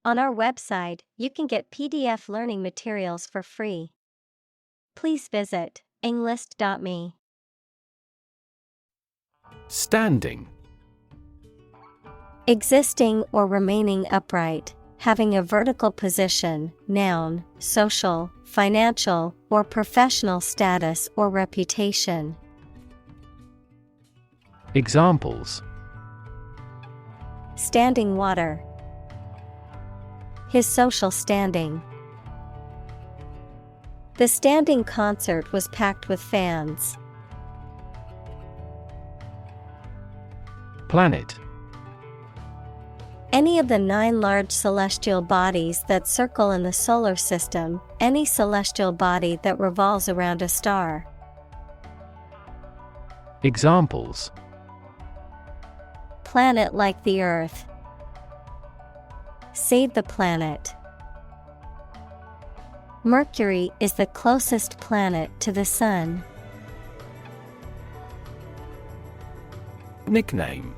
On our website, you can get PDF learning materials for free. Please visit englist.me. Standing. Existing or remaining upright, having a vertical position, noun, social, financial, or professional status or reputation. Examples: Standing water. His social standing. The standing concert was packed with fans. Planet. Any of the 9 large celestial bodies that circle in the solar system, any celestial body that revolves around a star. Examples: Planet like the Earth. Save the planet. Mercury is the closest planet to the Sun. Nickname.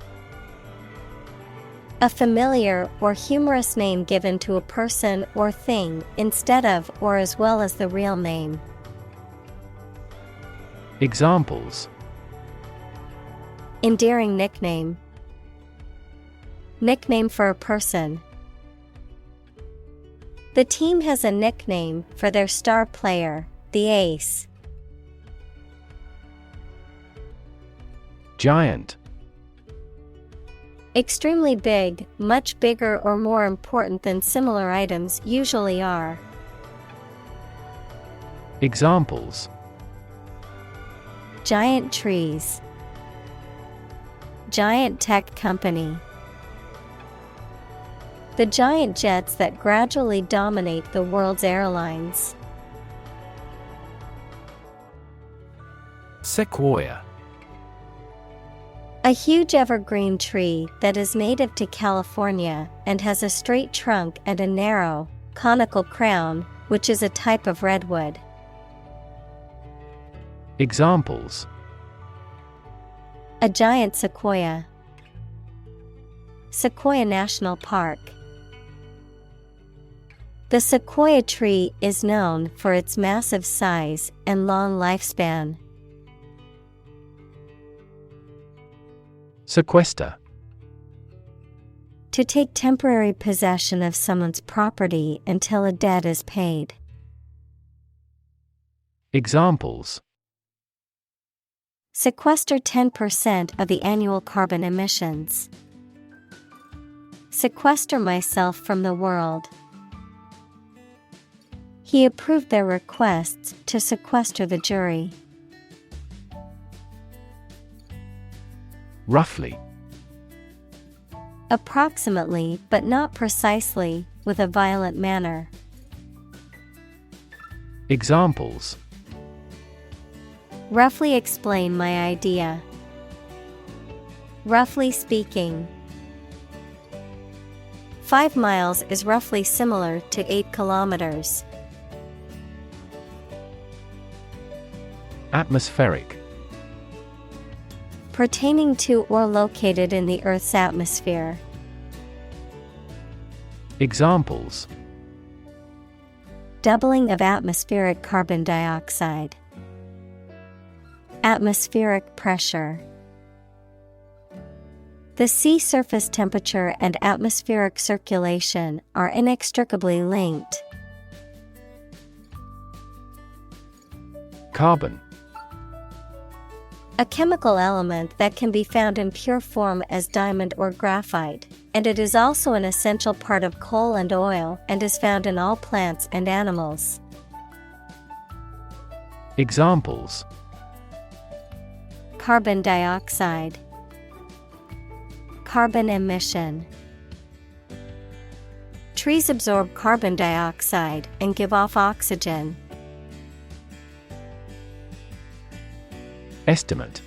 A familiar or humorous name given to a person or thing instead of or as well as the real name. Examples: Endearing nickname. Nickname for a person. The team has a nickname for their star player, the Ace. Giant. Extremely big, much bigger or more important than similar items usually are. Examples: Giant trees. Giant tech company. The giant jets that gradually dominate the world's airlines. Sequoia. A huge evergreen tree that is native to California and has a straight trunk and a narrow, conical crown, which is a type of redwood. Examples: A giant sequoia. Sequoia National Park. The sequoia tree is known for its massive size and long lifespan. Sequester. To take temporary possession of someone's property until a debt is paid. Examples: Sequester 10% of the annual carbon emissions. Sequester myself from the world. He approved their requests to sequester the jury. Roughly. Approximately, but not precisely, with a violent manner. Examples: Roughly explain my idea. Roughly speaking. 5 miles is roughly similar to 8 kilometers. Atmospheric. Pertaining to or located in the Earth's atmosphere. Examples: Doubling of atmospheric carbon dioxide. Atmospheric pressure. The sea surface temperature and atmospheric circulation are inextricably linked. Carbon. A chemical element that can be found in pure form as diamond or graphite, and it is also an essential part of coal and oil and is found in all plants and animals. Examples: Carbon dioxide. Carbon emission. Trees absorb carbon dioxide and give off oxygen. Estimate.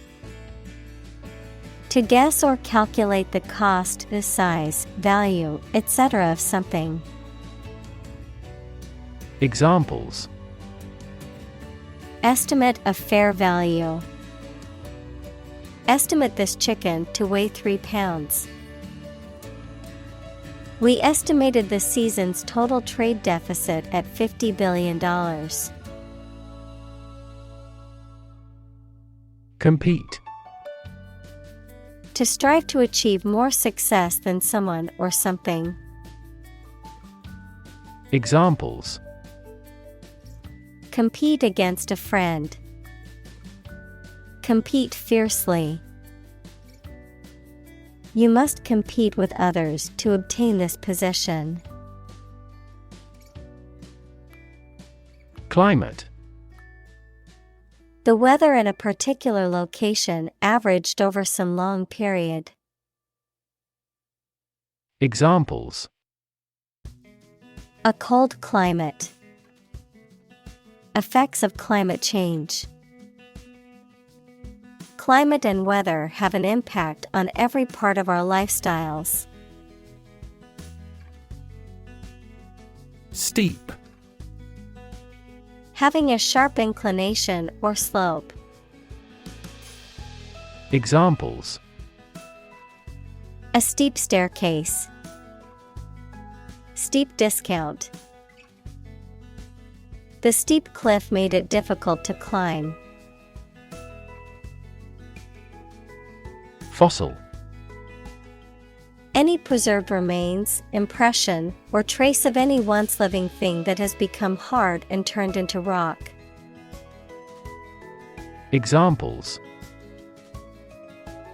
To guess or calculate the cost, the size, value, etc. of something. Examples: Estimate of fair value. Estimate this chicken to weigh 3 pounds. We estimated the season's total trade deficit at $50 billion. Compete. To strive to achieve more success than someone or something. Examples: Compete against a friend. Compete fiercely. You must compete with others to obtain this position. Climate. The weather in a particular location averaged over some long period. Examples: A cold climate. Effects of climate change. Climate and weather have an impact on every part of our lifestyles. Steep. Having a sharp inclination or slope. Examples: A steep staircase. Steep discount. The steep cliff made it difficult to climb. Fossil. Any preserved remains, impression, or trace of any once living thing that has become hard and turned into rock. Examples: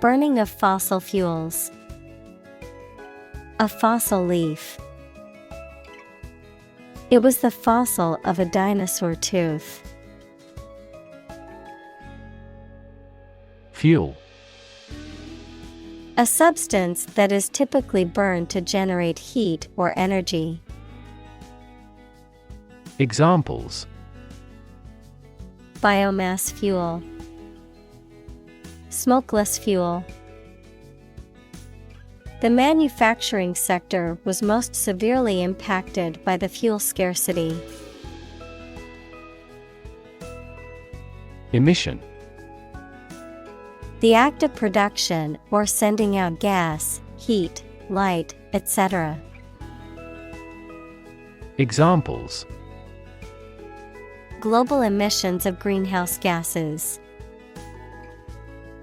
Burning of fossil fuels. A fossil leaf. It was the fossil of a dinosaur tooth. Fuel. A substance that is typically burned to generate heat or energy. Examples: Biomass fuel. Smokeless fuel. The manufacturing sector was most severely impacted by the fuel scarcity. Emission. The act of production or sending out gas, heat, light, etc. Examples: Global emissions of greenhouse gases.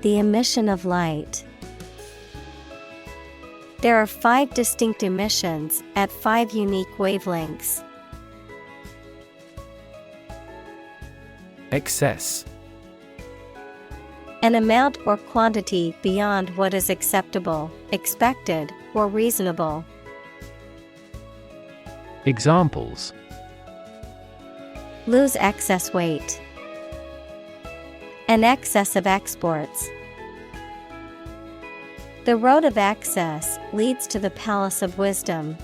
The emission of light. There are 5 distinct emissions at 5 unique wavelengths. Excess. An amount or quantity beyond what is acceptable, expected, or reasonable. Examples: Lose excess weight. An excess of exports. The road of access leads to the palace of wisdom.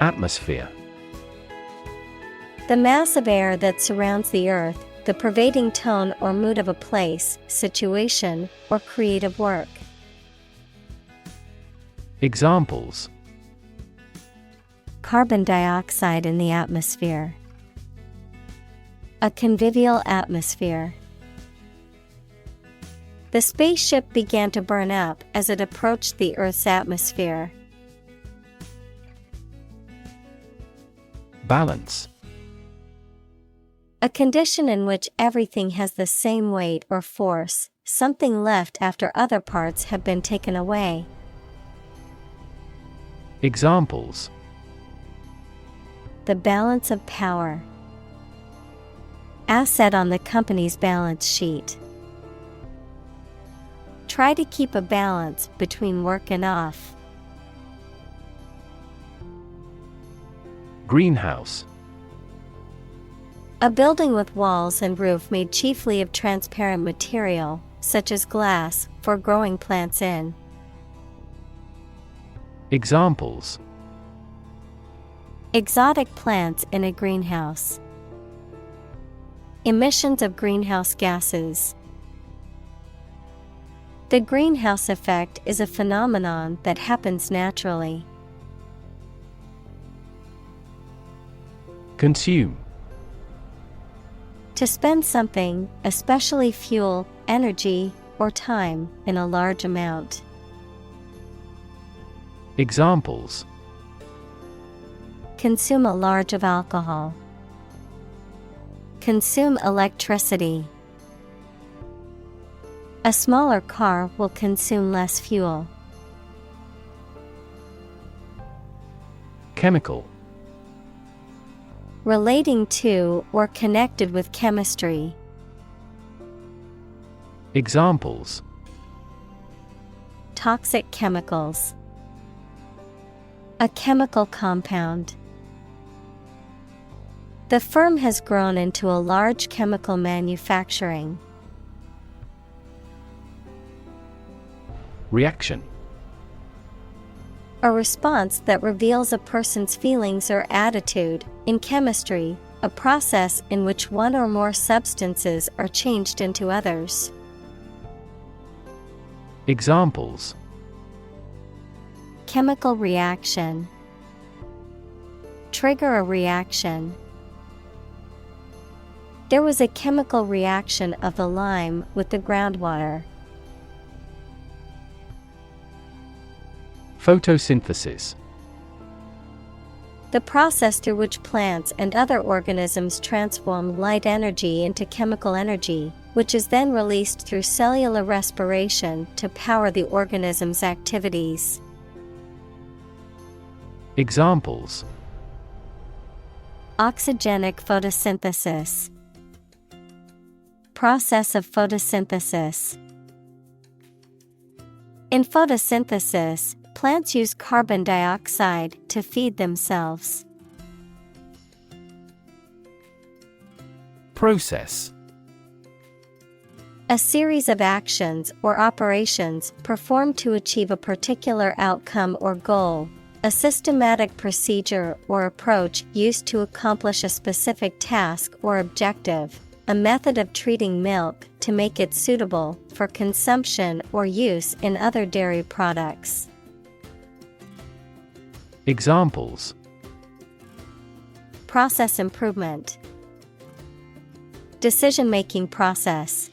Atmosphere. The mass of air that surrounds the earth, the pervading tone or mood of a place, situation, or creative work. Examples: Carbon dioxide in the atmosphere. A convivial atmosphere. The spaceship began to burn up as it approached the Earth's atmosphere. Balance. A condition in which everything has the same weight or force, something left after other parts have been taken away. Examples: The balance of power. Asset on the company's balance sheet. Try to keep a balance between work and off. Greenhouse. A building with walls and roof made chiefly of transparent material, such as glass, for growing plants in. Examples: Exotic plants in a greenhouse. Emissions of greenhouse gases. The greenhouse effect is a phenomenon that happens naturally. Consume. To spend something, especially fuel, energy, or time, in a large amount. Examples: consume a large of alcohol, consume electricity. A smaller car will consume less fuel. Chemical. Relating to or connected with chemistry. Examples: toxic chemicals, a chemical compound. The firm has grown into a large chemical manufacturing. Reaction. A response that reveals a person's feelings or attitude. In chemistry, a process in which one or more substances are changed into others. Examples: chemical reaction, trigger a reaction. There was a chemical reaction of the lime with the groundwater. Photosynthesis. The process through which plants and other organisms transform light energy into chemical energy, which is then released through cellular respiration to power the organism's activities. Examples: oxygenic photosynthesis, process of photosynthesis. In photosynthesis, plants use carbon dioxide to feed themselves. Process. A series of actions or operations performed to achieve a particular outcome or goal. A systematic procedure or approach used to accomplish a specific task or objective. A method of treating milk to make it suitable for consumption or use in other dairy products. Examples: process improvement, decision-making process.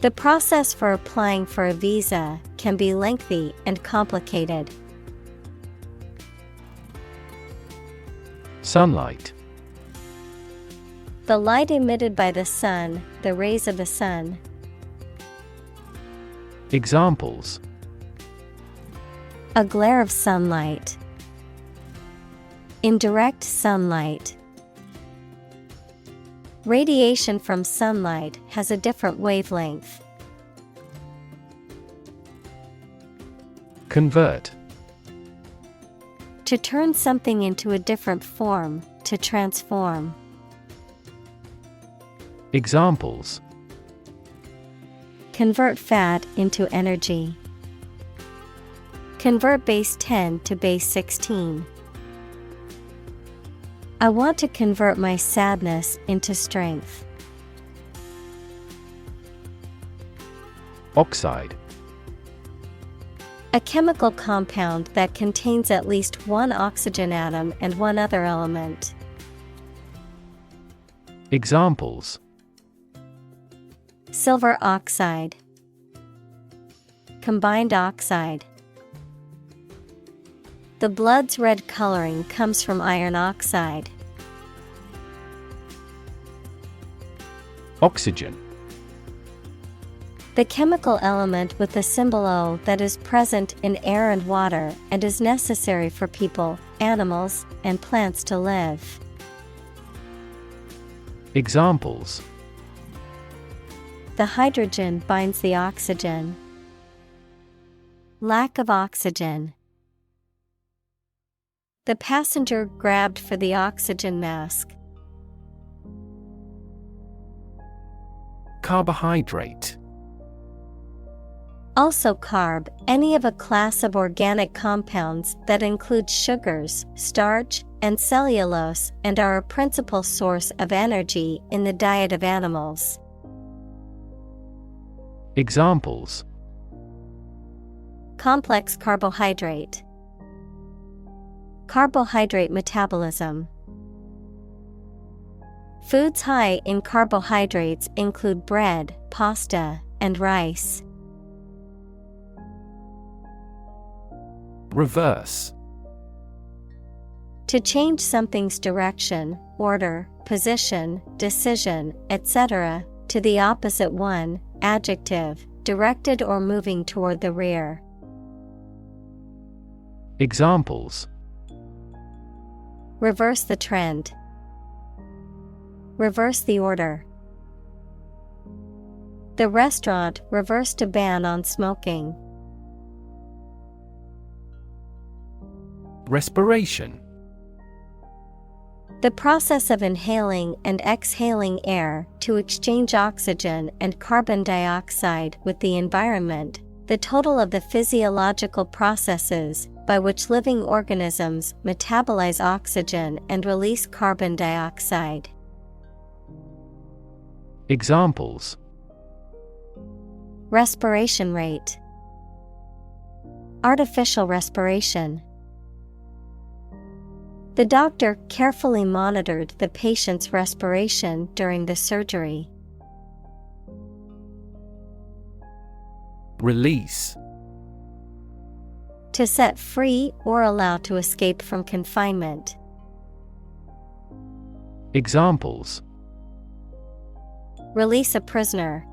The process for applying for a visa can be lengthy and complicated. Sunlight. The light emitted by the sun, the rays of the sun. Examples: a glare of sunlight, indirect sunlight. Radiation from sunlight has a different wavelength. Convert. To turn something into a different form, to transform. Examples: convert fat into energy. Convert base 10 to base 16. I want to convert my sadness into strength. Oxide. A chemical compound that contains at least one oxygen atom and one other element. Examples: silver oxide, combined oxide. The blood's red coloring comes from iron oxide. Oxygen. The chemical element with the symbol O that is present in air and water and is necessary for people, animals, and plants to live. Examples: the hydrogen binds the oxygen. Lack of oxygen. The passenger grabbed for the oxygen mask. Carbohydrate. Also carb, any of a class of organic compounds that include sugars, starch, and cellulose and are a principal source of energy in the diet of animals. Examples: complex carbohydrate. Carbohydrate metabolism. Foods high in carbohydrates include bread, pasta, and rice. Reverse. To change something's direction, order, position, decision, etc., to the opposite one, adjective, directed or moving toward the rear. Examples: Reverse the trend. Reverse the order. The restaurant reversed a ban on smoking. Respiration. The process of inhaling and exhaling air to exchange oxygen and carbon dioxide with the environment, the total of the physiological processes by which living organisms metabolize oxygen and release carbon dioxide. Examples: Respiration rate. Artificial respiration. The doctor carefully monitored the patient's respiration during the surgery. Release. To set free or allow to escape from confinement. Examples: Release a prisoner.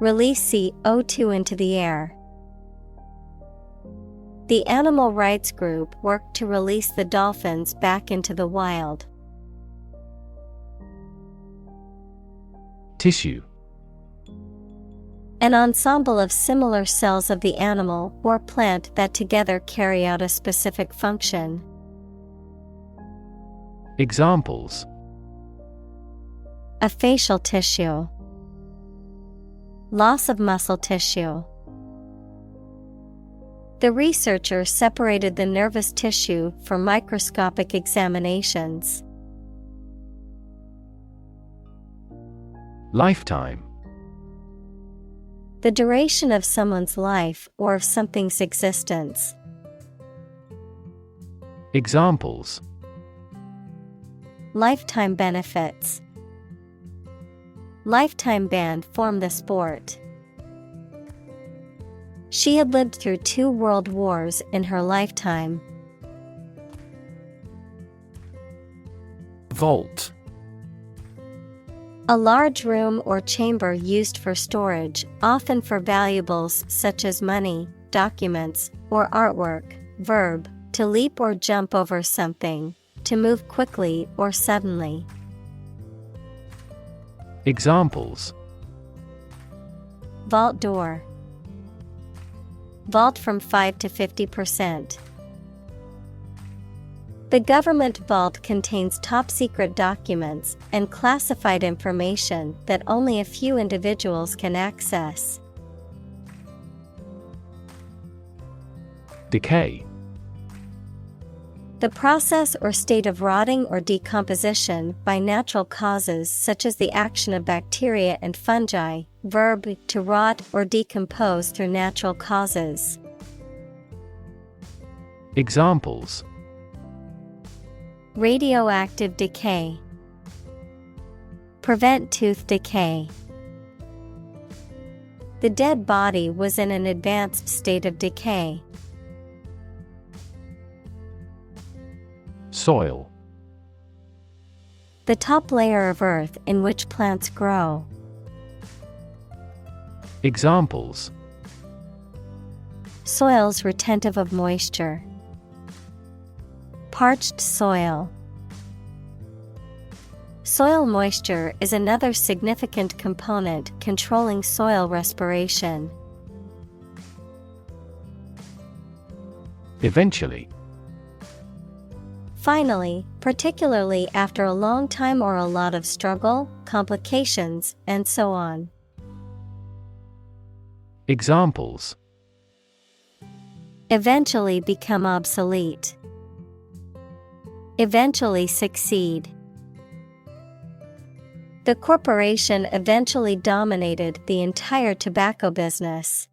Release CO2 into the air. The animal rights group worked to release the dolphins back into the wild. Tissue. An ensemble of similar cells of the animal or plant that together carry out a specific function. Examples: A facial tissue. Loss of muscle tissue. The researcher separated the nervous tissue for microscopic examinations. Lifetime. The duration of someone's life or of something's existence. Examples: Lifetime benefits. Lifetime ban formed the sport. She had lived through 2 world wars in her lifetime. Vault. A large room or chamber used for storage, often for valuables such as money, documents, or artwork. Verb, to leap or jump over something, to move quickly or suddenly. Examples: Vault door. Vault from 5 to 50%. The government vault contains top-secret documents and classified information that only a few individuals can access. Decay. The process or state of rotting or decomposition by natural causes such as the action of bacteria and fungi. Verb, to rot or decompose through natural causes. Examples: Radioactive decay. Prevent tooth decay. The dead body was in an advanced state of decay. Soil. The top layer of earth in which plants grow. Examples: Soils retentive of moisture. Parched soil. Soil moisture is another significant component controlling soil respiration. Eventually. Finally, particularly after a long time or a lot of struggle, complications, and so on. Examples: Eventually become obsolete. Eventually succeed. The corporation eventually dominated the entire tobacco business.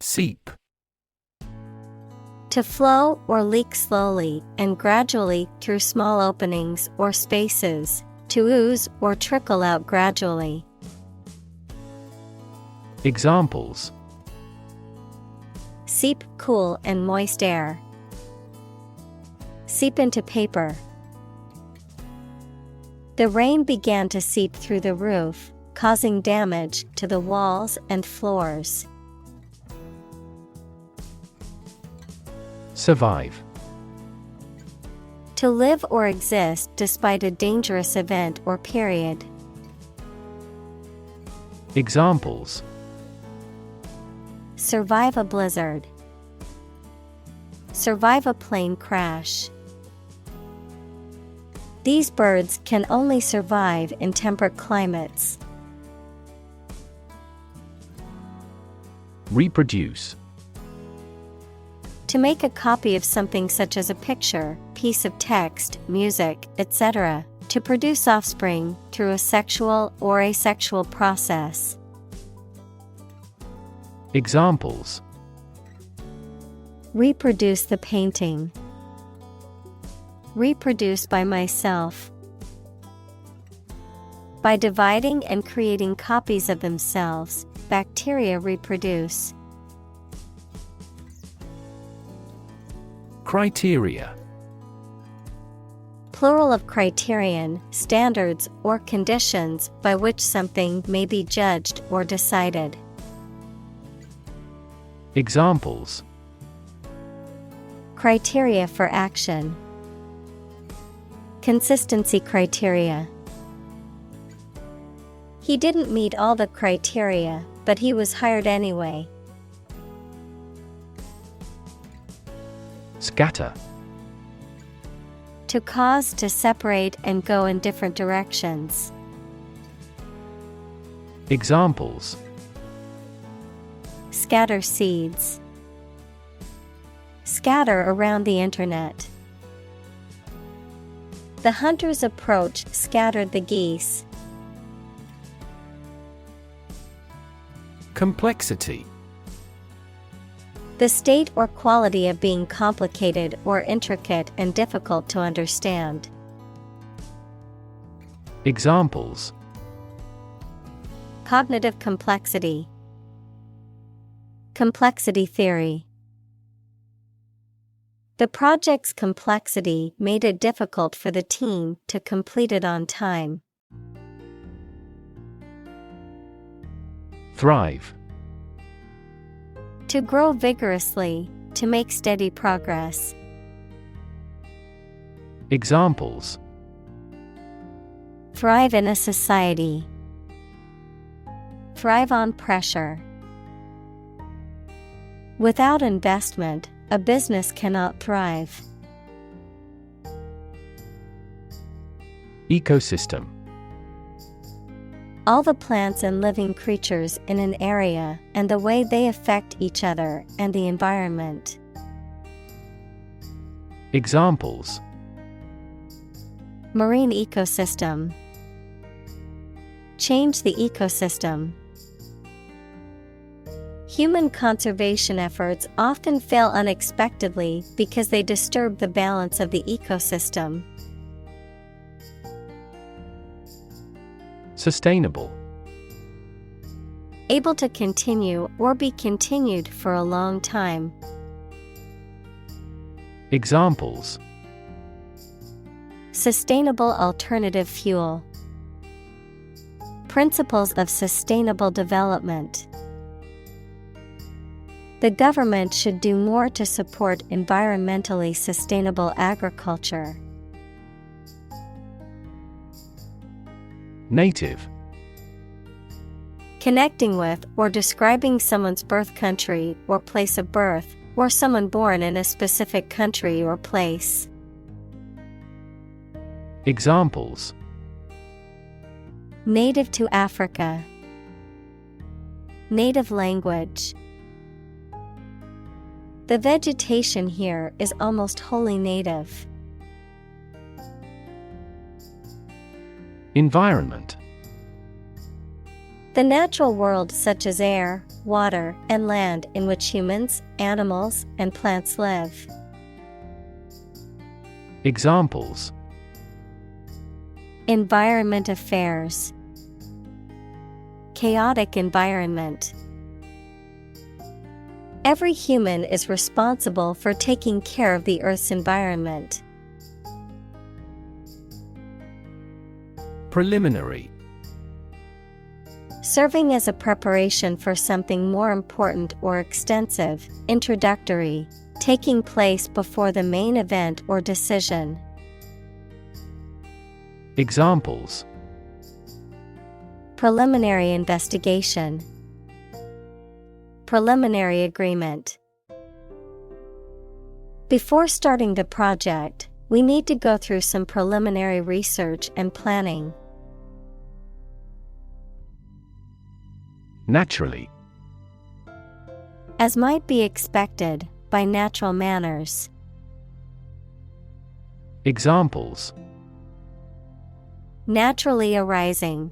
Seep. To flow or leak slowly and gradually through small openings or spaces, to ooze or trickle out gradually. Examples: seep cool and moist air. Seep into paper. The rain began to seep through the roof, causing damage to the walls and floors. Survive. To live or exist despite a dangerous event or period. Examples: survive a blizzard. Survive a plane crash. These birds can only survive in temperate climates. Reproduce. To make a copy of something such as a picture, piece of text, music, etc., to produce offspring through a sexual or asexual process. Examples: reproduce the painting. Reproduce by myself. By dividing and creating copies of themselves, bacteria reproduce. Criteria. Plural of criterion, standards or conditions by which something may be judged or decided. Examples: criteria for action. Consistency criteria. He didn't meet all the criteria, but he was hired anyway. Scatter. To cause to separate and go in different directions. Examples: scatter seeds. Scatter around the internet. The hunter's approach scattered the geese. Complexity. The state or quality of being complicated or intricate and difficult to understand. Examples: cognitive complexity. Complexity theory. The project's complexity made it difficult for the team to complete it on time. Thrive. To grow vigorously, to make steady progress. Examples: thrive in a society. Thrive on pressure. Without investment, a business cannot thrive. Ecosystem. All the plants and living creatures in an area and the way they affect each other and the environment. Examples: marine ecosystem. Change the ecosystem. Human conservation efforts often fail unexpectedly because they disturb the balance of the ecosystem. Sustainable. Able to continue or be continued for a long time. Examples: sustainable alternative fuel. Principles of sustainable development. The government should do more to support environmentally sustainable agriculture. Native. Connecting with or describing someone's birth country or place of birth, or someone born in a specific country or place. Examples: native to Africa. Native language. The vegetation here is almost wholly native. Environment. The natural world such as air, water, and land in which humans, animals, and plants live. Examples: environment affairs. Chaotic environment. Every human is responsible for taking care of the Earth's environment. Preliminary. Serving as a preparation for something more important or extensive, introductory, taking place before the main event or decision. Examples: Preliminary investigation. Preliminary agreement. Before starting the project, we need to go through some preliminary research and planning. Naturally. As might be expected, by natural manners. Examples: Naturally arising.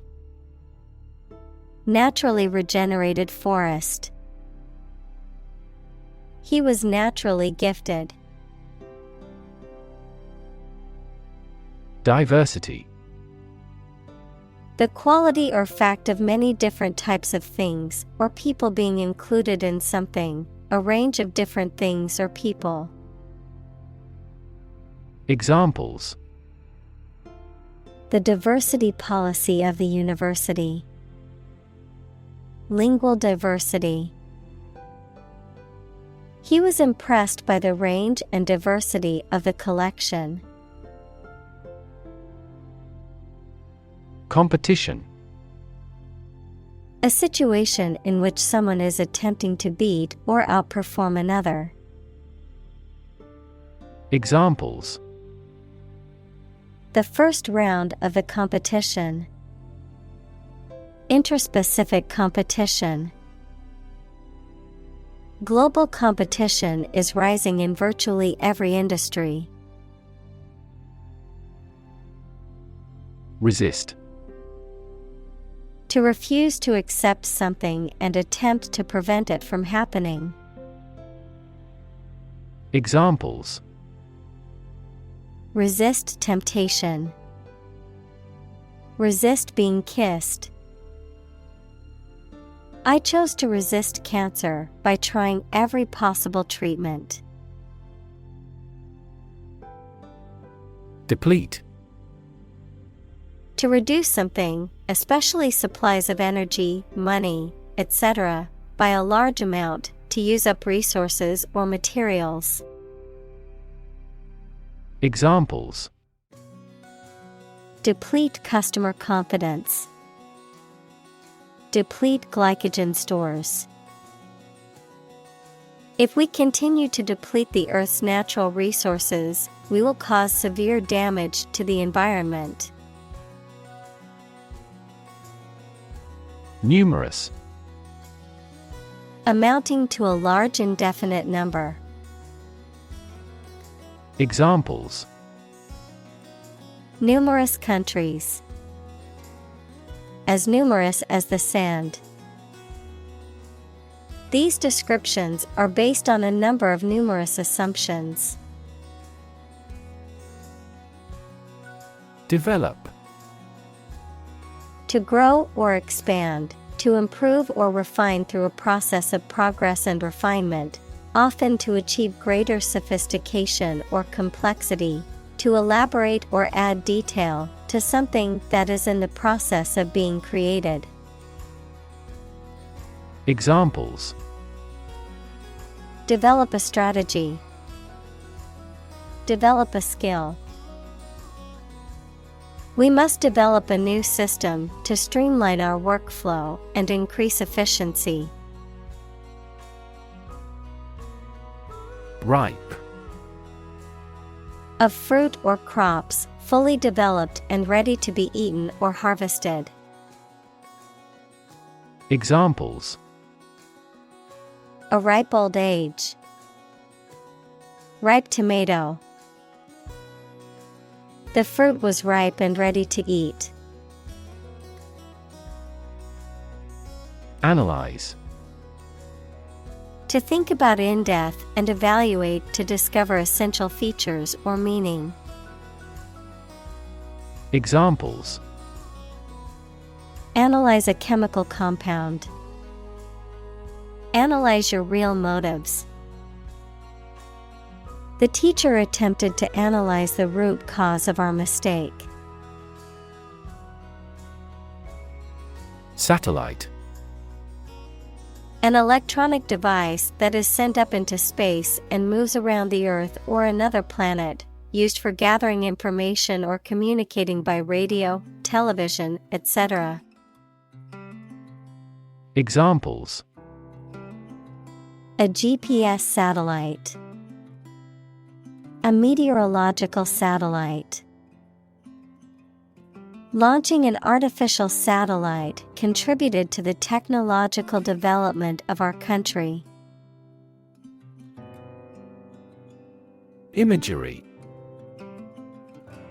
Naturally regenerated forest. He was naturally gifted. Diversity. The quality or fact of many different types of things or people being included in something, a range of different things or people. Examples: The diversity policy of the university. Lingual diversity. He was impressed by the range and diversity of the collection. Competition. A situation in which someone is attempting to beat or outperform another. Examples: The first round of the competition. Interspecific competition. Global competition is rising in virtually every industry. Resist. To refuse to accept something and attempt to prevent it from happening. Examples: Resist temptation. Resist being kissed. I chose to resist cancer by trying every possible treatment. Deplete. To reduce something, especially supplies of energy, money, etc., by a large amount, to use up resources or materials. Examples: Deplete customer confidence. Deplete glycogen stores. If we continue to deplete the Earth's natural resources, we will cause severe damage to the environment. Numerous. Amounting to a large indefinite number. Examples: Numerous countries. As numerous as the sand. These descriptions are based on a number of numerous assumptions. Develop. To grow or expand, to improve or refine through a process of progress and refinement, often to achieve greater sophistication or complexity, to elaborate or add detail to something that is in the process of being created. Examples: Develop a strategy. Develop a skill. We must develop a new system to streamline our workflow and increase efficiency. Ripe. Of fruit or crops, fully developed and ready to be eaten or harvested. Examples: A ripe old age. Ripe tomato. The fruit was ripe and ready to eat. Analyze. To think about in depth and evaluate to discover essential features or meaning. Examples: Analyze a chemical compound. Analyze your real motives. The teacher attempted to analyze the root cause of our mistake. Satellite. An electronic device that is sent up into space and moves around the Earth or another planet, used for gathering information or communicating by radio, television, etc. Examples: a GPS satellite, a meteorological satellite. Launching an artificial satellite contributed to the technological development of our country. Imagery.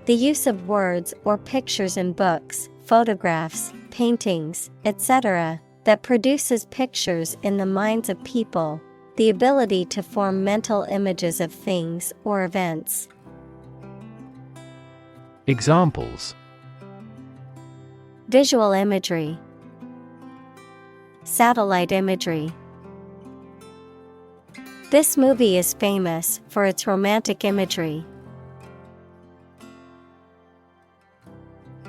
The use of words or pictures in books, photographs, paintings, etc., that produces pictures in the minds of people, the ability to form mental images of things or events. Examples: visual imagery, satellite imagery. This movie is famous for its romantic imagery.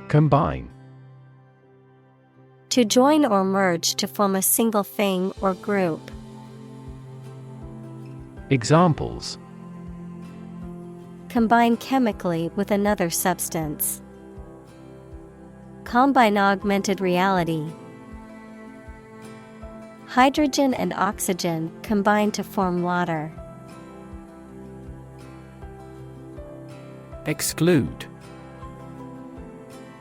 Combine. To join or merge to form a single thing or group. Examples: combine chemically with another substance. Combine augmented reality. Hydrogen and oxygen combine to form water. Exclude.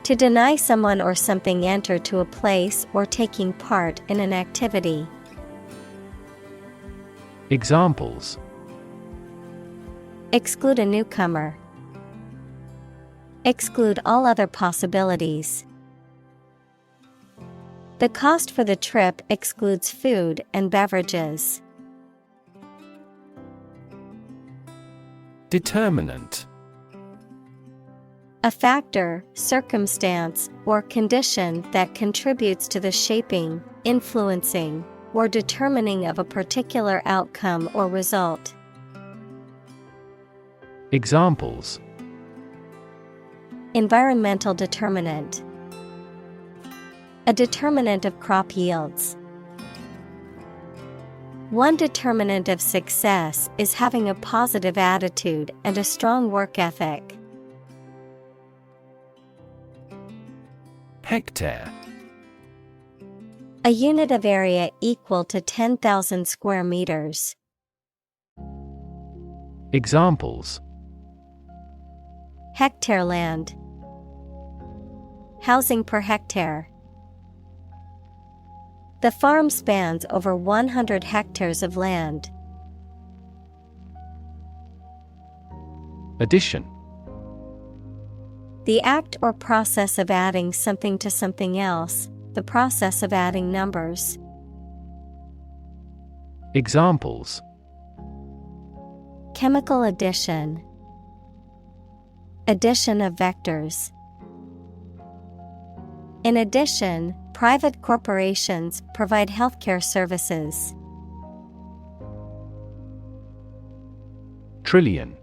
To deny someone or something enter to a place or taking part in an activity. Examples: exclude a newcomer. Exclude all other possibilities. The cost for the trip excludes food and beverages. Determinant. A factor, circumstance, or condition that contributes to the shaping, influencing, or determining of a particular outcome or result. Examples: environmental determinant. A determinant of crop yields. One determinant of success is having a positive attitude and a strong work ethic. Hectare. A unit of area equal to 10,000 square meters. Examples: hectare land. Housing per hectare. The farm spans over 100 hectares of land. Addition. The act or process of adding something to something else, the process of adding numbers. Examples: chemical addition. Addition of vectors. In addition, private corporations provide healthcare services. Trillion.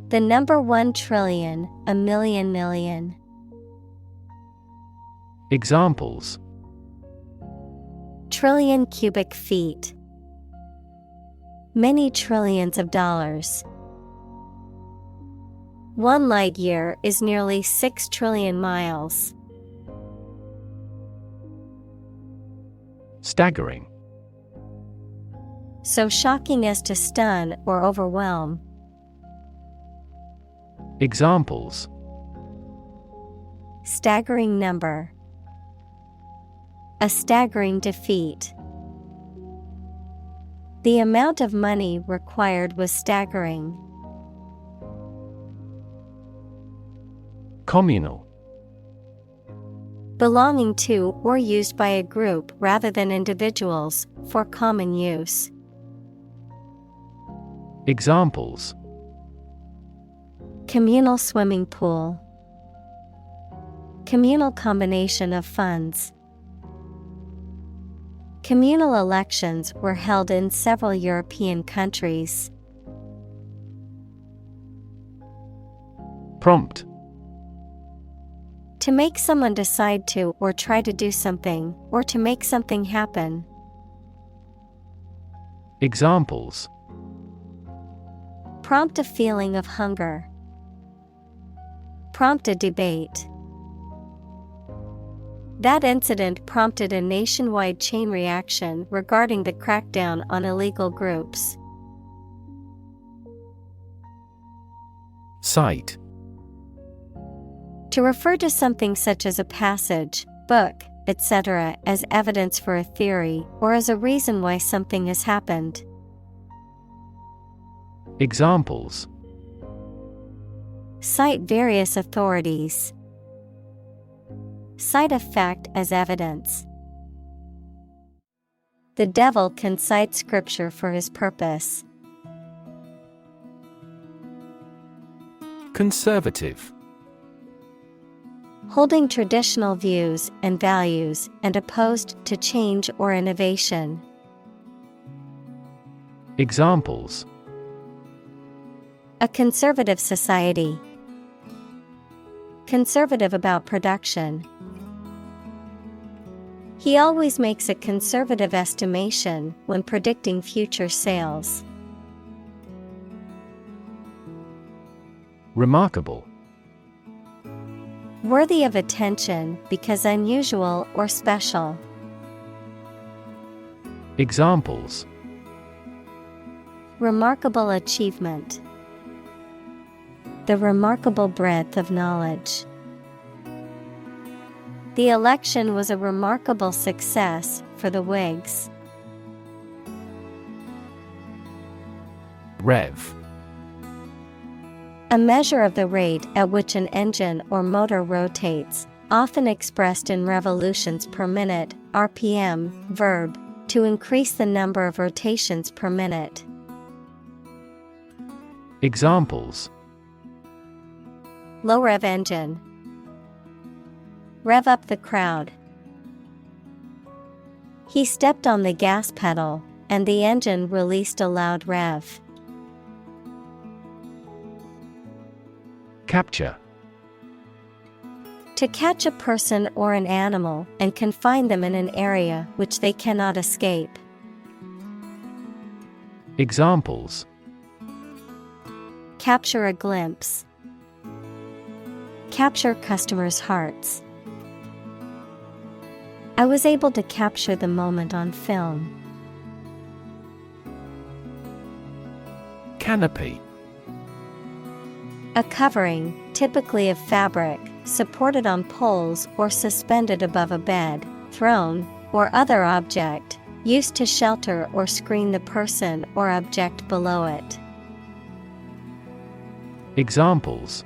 The number 1 trillion, a million million. Examples: trillion cubic feet. Many trillions of dollars. 1 light year is nearly 6 trillion miles. Staggering. So shocking as to stun or overwhelm. Examples: staggering number. A staggering defeat. The amount of money required was staggering. Communal. Belonging to or used by a group rather than individuals, for common use. Examples: communal swimming pool. Communal combination of funds. Communal elections were held in several European countries. Prompt. To make someone decide to or try to do something, or to make something happen. Examples. Prompt a feeling of hunger. Prompt a debate. That incident prompted a nationwide chain reaction regarding the crackdown on illegal groups. Cite. To refer to something such as a passage, book, etc., as evidence for a theory, or as a reason why something has happened. Examples. Cite various authorities. Cite a fact as evidence. The devil can cite scripture for his purpose. Conservative. Holding traditional views and values and opposed to change or innovation. Examples. A conservative society. Conservative about production. He always makes a conservative estimation when predicting future sales. Remarkable. Worthy of attention because unusual or special. Examples. Remarkable achievement. The remarkable breadth of knowledge. The election was a remarkable success for the Whigs. Rev. A measure of the rate at which an engine or motor rotates, often expressed in revolutions per minute, RPM, verb, to increase the number of rotations per minute. Examples. Low rev engine. Rev up the crowd. He stepped on the gas pedal, and the engine released a loud rev. Capture. To catch a person or an animal and confine them in an area which they cannot escape. Examples. Capture a glimpse. Capture customers' hearts. I was able to capture the moment on film. Canopy. A covering, typically of fabric, supported on poles or suspended above a bed, throne, or other object, used to shelter or screen the person or object below it. Examples.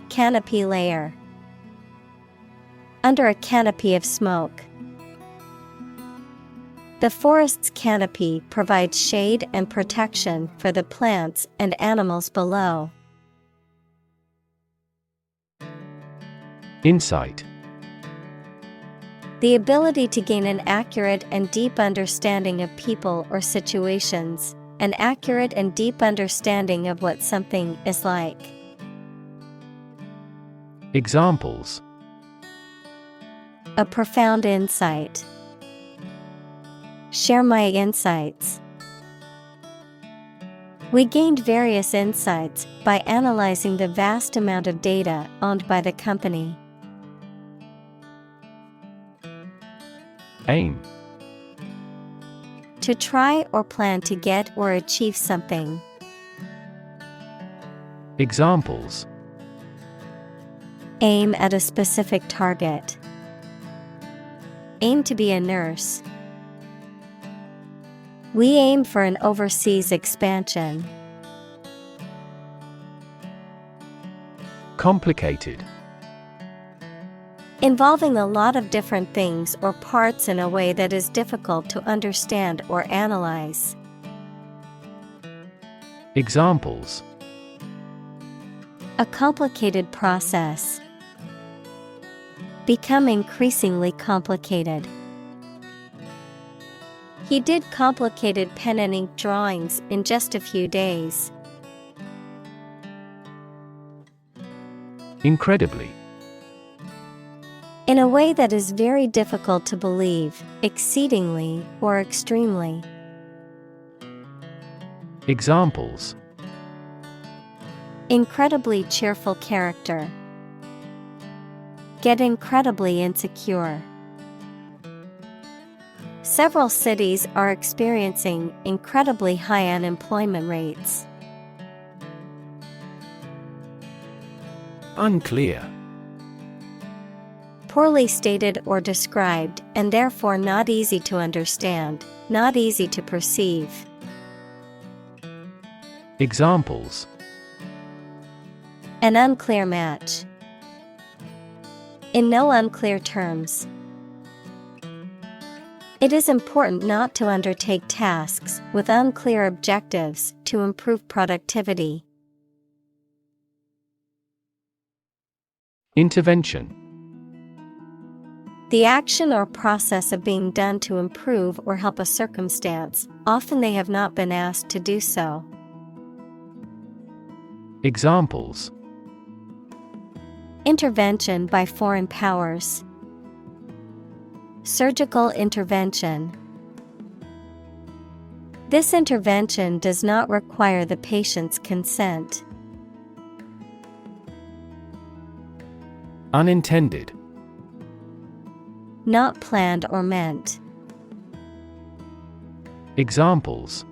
Canopy layer. Under a canopy of smoke. The forest's canopy provides shade and protection for the plants and animals below. Insight. The ability to gain an accurate and deep understanding of people or situations, an accurate and deep understanding of what something is like. Examples. A profound insight. Share my insights. We gained various insights by analyzing the vast amount of data owned by the company. Aim. To try or plan to get or achieve something. Examples. Aim at a specific target. Aim to be a nurse. We aim for an overseas expansion. Complicated. Involving a lot of different things or parts in a way that is difficult to understand or analyze. Examples. A complicated process. Become increasingly complicated. He did complicated pen and ink drawings in just a few days. Incredibly. In a way that is very difficult to believe, exceedingly, or extremely. Examples: Incredibly cheerful character. Get incredibly insecure. Several cities are experiencing incredibly high unemployment rates. Unclear. Poorly stated or described, and therefore not easy to understand, not easy to perceive. Examples: An unclear match. In no unclear terms. It is important not to undertake tasks with unclear objectives to improve productivity. Intervention. The action or process of being done to improve or help a circumstance, often they have not been asked to do so. Examples: Intervention by foreign powers. Surgical intervention. This intervention does not require the patient's consent. Unintended. Not planned or meant. Examples: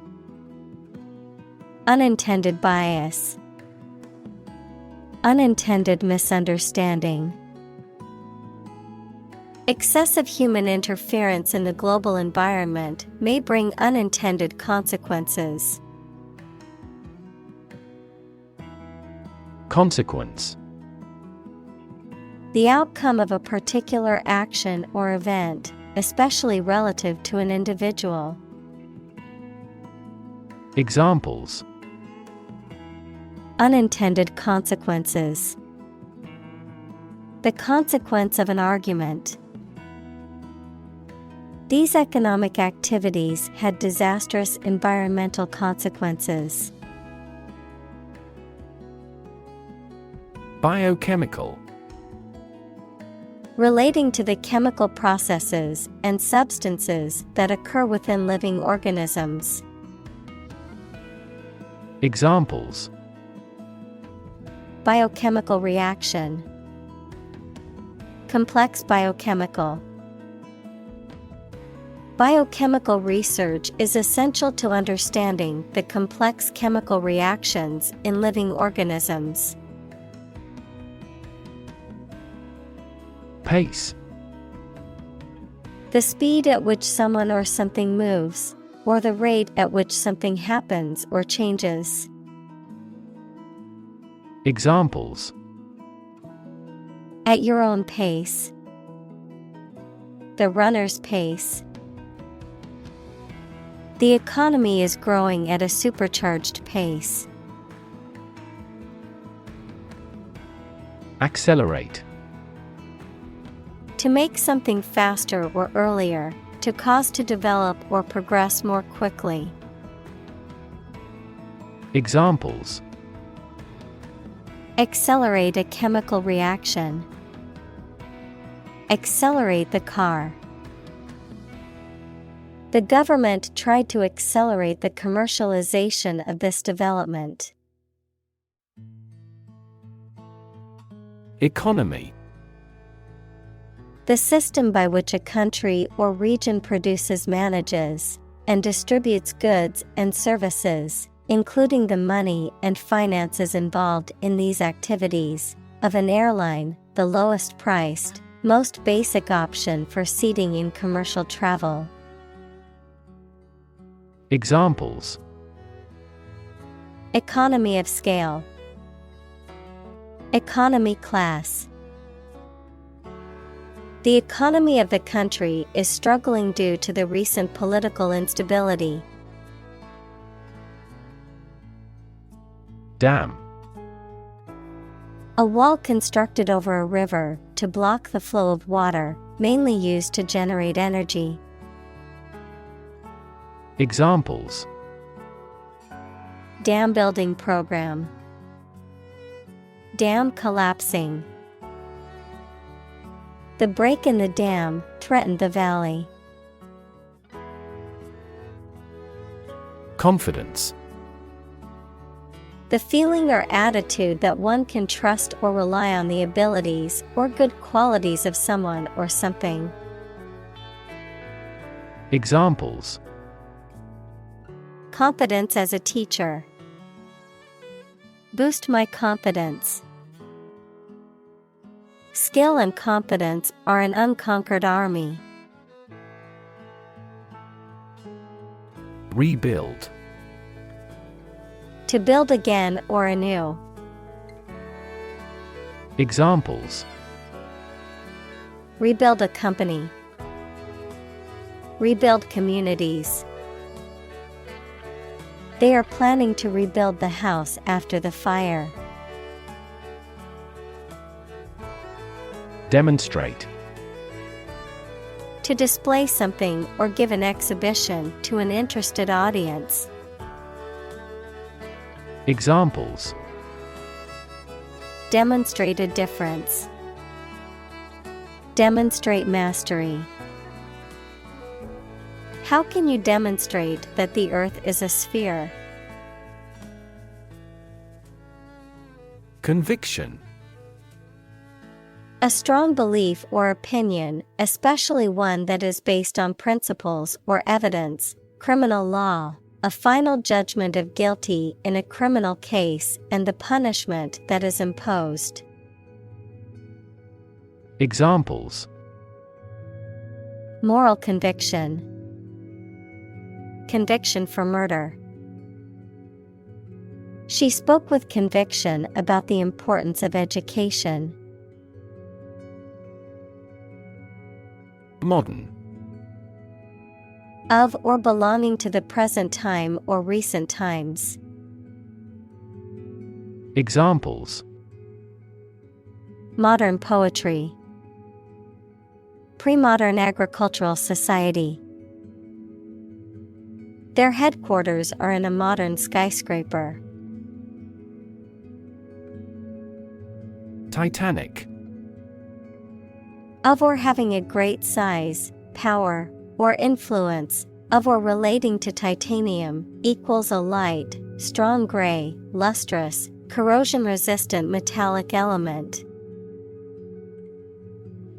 Unintended bias. Unintended misunderstanding. Excessive human interference in the global environment may bring unintended consequences. Consequence. The outcome of a particular action or event, especially relative to an individual. Examples: Unintended consequences. The consequence of an argument. These economic activities had disastrous environmental consequences. Biochemical. Relating to the chemical processes and substances that occur within living organisms. Examples: Biochemical reaction. Complex biochemical. Biochemical research is essential to understanding the complex chemical reactions in living organisms. Pace. The speed at which someone or something moves, or the rate at which something happens or changes. Examples: At your own pace. The runner's pace. The economy is growing at a supercharged pace. Accelerate. To make something faster or earlier, to cause to develop or progress more quickly. Examples: Accelerate a chemical reaction. Accelerate the car. The government tried to accelerate the commercialization of this development. Economy. The system by which a country or region produces, manages, and distributes goods and services, including the money and finances involved in these activities, of an airline, the lowest priced, most basic option for seating in commercial travel. Examples: Economy of scale. Economy class. The economy of the country is struggling due to the recent political instability. Dam. A wall constructed over a river to block the flow of water, mainly used to generate energy. Examples: Dam building program. Dam collapsing. The break in the dam threatened the valley. Confidence. The feeling or attitude that one can trust or rely on the abilities or good qualities of someone or something. Examples: Confidence as a teacher. Boost my confidence. Skill and confidence are an unconquered army. Rebuild. To build again or anew. Examples: Rebuild a company. Rebuild communities. They are planning to rebuild the house after the fire. Demonstrate. To display something or give an exhibition to an interested audience. Examples: Demonstrate a difference. Demonstrate mastery. How can you demonstrate that the Earth is a sphere? Conviction. A strong belief or opinion, especially one that is based on principles or evidence, criminal law, a final judgment of guilty in a criminal case, and the punishment that is imposed. Examples: Moral conviction. Conviction for murder. She spoke with conviction about the importance of education. Modern. Of or belonging to the present time or recent times. Examples: Modern poetry. Pre-modern agricultural society. Their headquarters are in a modern skyscraper. Titanic. Of or having a great size, power, or influence, of or relating to titanium, equals a light, strong gray, lustrous, corrosion-resistant metallic element.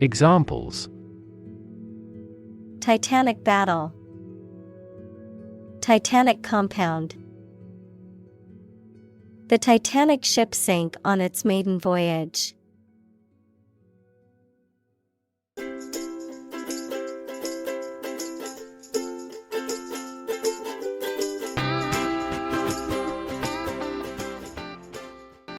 Examples: Titanic battle. Titanic compound. The Titanic ship sank on its maiden voyage.